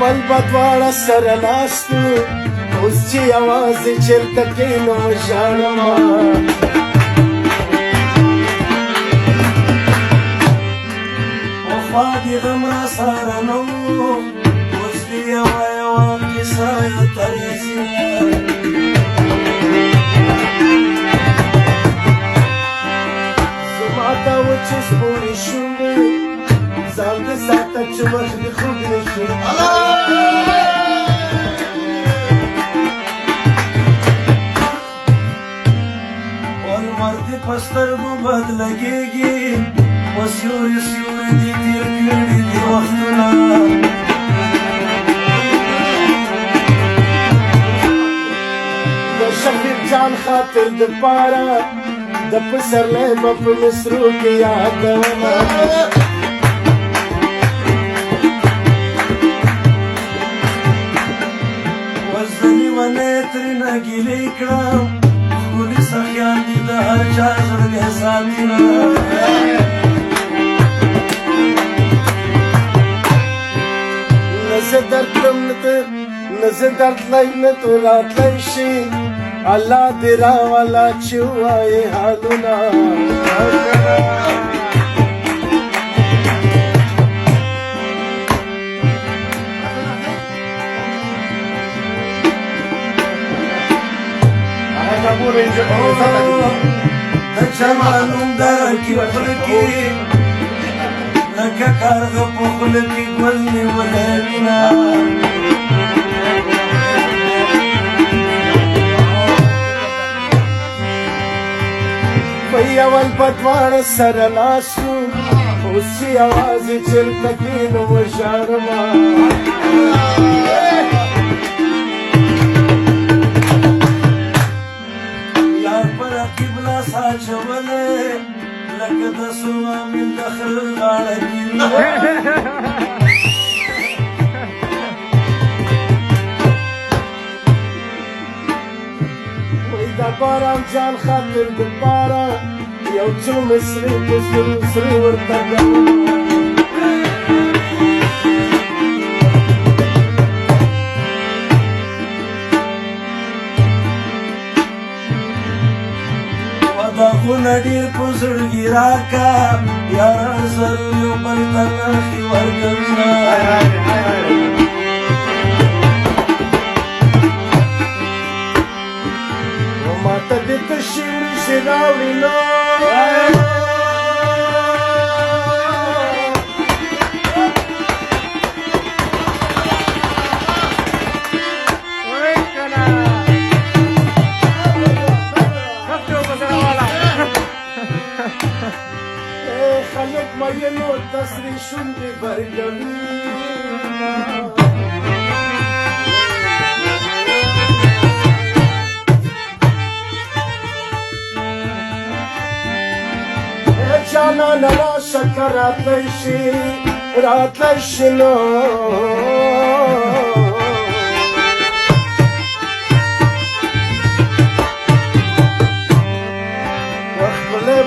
بل بدواړه سره ناست اوس چې یوازې چېرته کښېنم ژاړمه پخوا دې غم راسره نه و اوس دې یوه یوه کیسه یاده راځي زما ته وچې سپورې شونډې ځان دې ساته چې وخت دې خوږ نه شي ولمر دې په سترګو بد لګېږي په سیوري سیوري دې تېر کړي دي وختونه د شفیق جان خاطر دپاره د پسرلی به په مصرو کې یادومه وزني ونې ترېنه ګیلې کړم ښکلي سخیان دي د هر چا زړګی ساتونه نه زه درتلم نه زه درتلی نه تو راتلی شي الله دې راوله چې ووایې حالونه د چا نوم درکې خوله کې لکه کارغه په خوله کې ګل نیولی وینه په یول په دواړه سره ناست وو اوس چې یوازې چېرته کښېنم ژاړمه اچولی لکه د سوامل د خره غاړه ګیري وایي د باران جان خاطر دپاره یو څو مصرې په سرو سرې ورته کوم داغونه ډېر په زړګي راکه یاره ضرور یو بل ته نښې ورکوینه ماته دې تشې وریښې راوړي نو خلک مینو تسرې شونډې برګوینه جانانه راشه که راتلی شي نو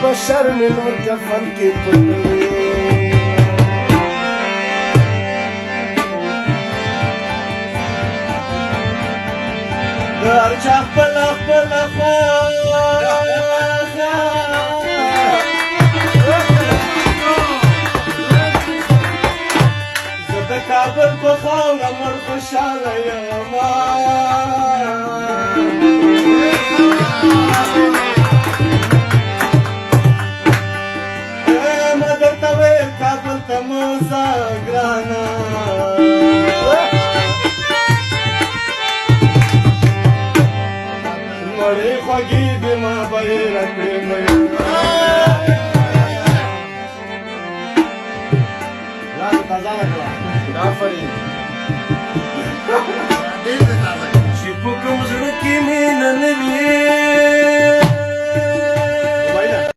بشر میں نور کفن کی پتلی در چا خپل زه د کابل په خاوره مړ خوشحاله یمه کابل ته مه ځه ګرانه مړې خوږې دې ما به هېره کړې چې په کوم زړه کې مینه نه وي